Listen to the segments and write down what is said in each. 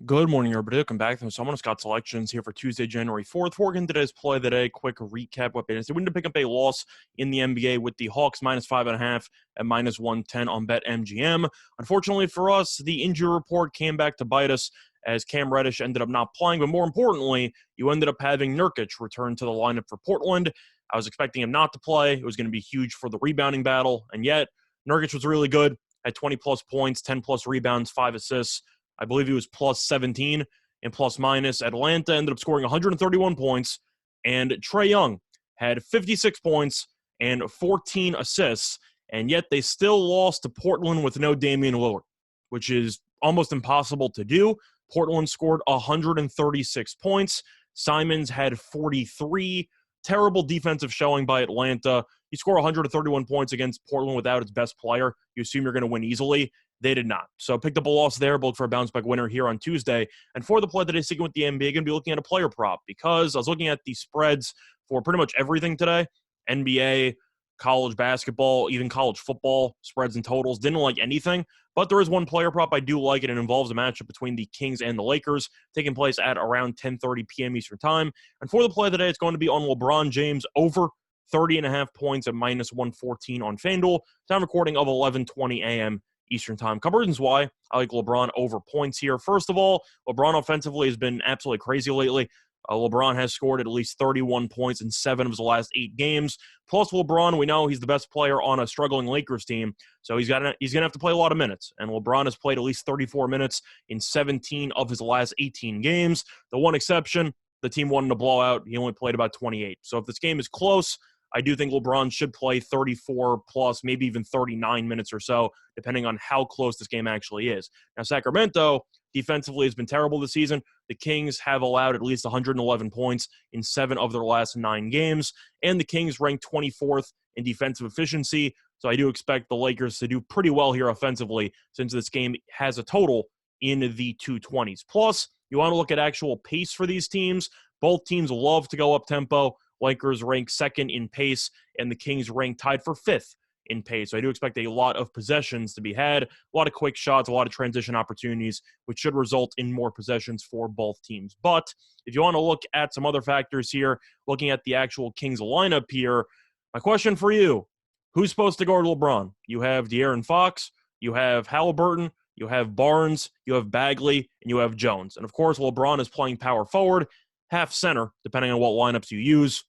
Good morning, everybody. Welcome back to Someone's Got Selections here for Tuesday, January 4th. We're getting today's play of the day. Quick recap. What they went to pick up a loss in the NBA with the Hawks -5.5 at -110 on BetMGM. Unfortunately for us, the injury report came back to bite us as Cam Reddish ended up not playing. But more importantly, you ended up having Nurkic return to the lineup for Portland. I was expecting him not to play. It was going to be huge for the rebounding battle. And yet, Nurkic was really good, had 20-plus points, 10-plus rebounds, 5 assists. I believe he was plus 17 and plus minus. Atlanta ended up scoring 131 points, and Trae Young had 56 points and 14 assists, and yet they still lost to Portland with no Damian Lillard, which is almost impossible to do. Portland scored 136 points. Simons had 43. Terrible defensive showing by Atlanta. You score 131 points against Portland without its best player. You assume you're going to win easily. They did not. So picked up a loss there, both for a bounce-back winner here on Tuesday. And for the play today, sticking with the NBA, going to be looking at a player prop because I was looking at the spreads for pretty much everything today. NBA, college basketball, even college football, spreads and totals. Didn't like anything. But there is one player prop I do like, and it involves a matchup between the Kings and the Lakers, taking place at around 10:30 p.m. Eastern Time. And for the play today, it's going to be on LeBron James over 30.5 points at -114 on FanDuel. Time recording of 11:20 a.m. Eastern Time. Couple reasons why I like LeBron over points here. First of all, LeBron offensively has been absolutely crazy lately. LeBron has scored at least 31 points in 7 of his last 8 games. Plus, LeBron, we know he's the best player on a struggling Lakers team, so he's going to have to play a lot of minutes. And LeBron has played at least 34 minutes in 17 of his last 18 games. The one exception, the team won in a blowout. He only played about 28. So if this game is close, I do think LeBron should play 34 plus, maybe even 39 minutes or so, depending on how close this game actually is. Now, Sacramento defensively has been terrible this season. The Kings have allowed at least 111 points in 7 of their last 9 games, and the Kings rank 24th in defensive efficiency. So I do expect the Lakers to do pretty well here offensively since this game has a total in the 220s. Plus, you want to look at actual pace for these teams. Both teams love to go up tempo. Lakers rank 2nd in pace, and the Kings rank tied for 5th in pace. So I do expect a lot of possessions to be had, a lot of quick shots, a lot of transition opportunities, which should result in more possessions for both teams. But if you want to look at some other factors here, looking at the actual Kings lineup here, my question for you, who's supposed to guard LeBron? You have De'Aaron Fox, you have Halliburton, you have Barnes, you have Bagley, and you have Jones. And of course, LeBron is playing power forward, half center, depending on what lineups you use.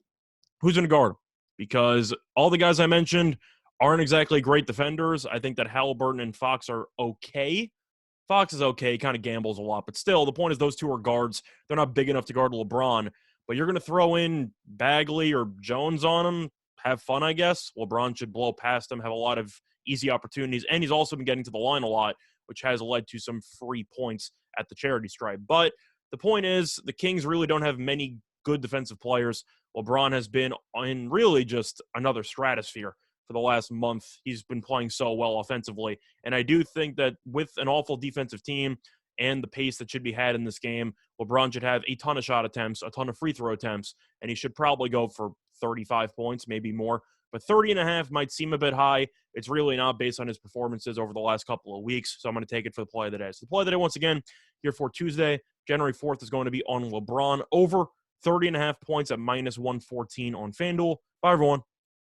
Who's going to guard him? Because all the guys I mentioned aren't exactly great defenders. I think that Halliburton and Fox are okay. Fox is okay, kind of gambles a lot. But still, the point is those two are guards. They're not big enough to guard LeBron. But you're going to throw in Bagley or Jones on him. Have fun, I guess. LeBron should blow past him, have a lot of easy opportunities. And he's also been getting to the line a lot, which has led to some free points at the charity stripe. But the point is the Kings really don't have many good defensive players. LeBron has been in really just another stratosphere for the last month. He's been playing so well offensively. And I do think that with an awful defensive team and the pace that should be had in this game, LeBron should have a ton of shot attempts, a ton of free throw attempts, and he should probably go for 35 points, maybe more. But 30.5 might seem a bit high. It's really not based on his performances over the last couple of weeks. So I'm going to take it for the play of the day. So the play of the day, once again, here for Tuesday, January 4th, is going to be on LeBron over 30.5 points at -114 on FanDuel. Bye, everyone.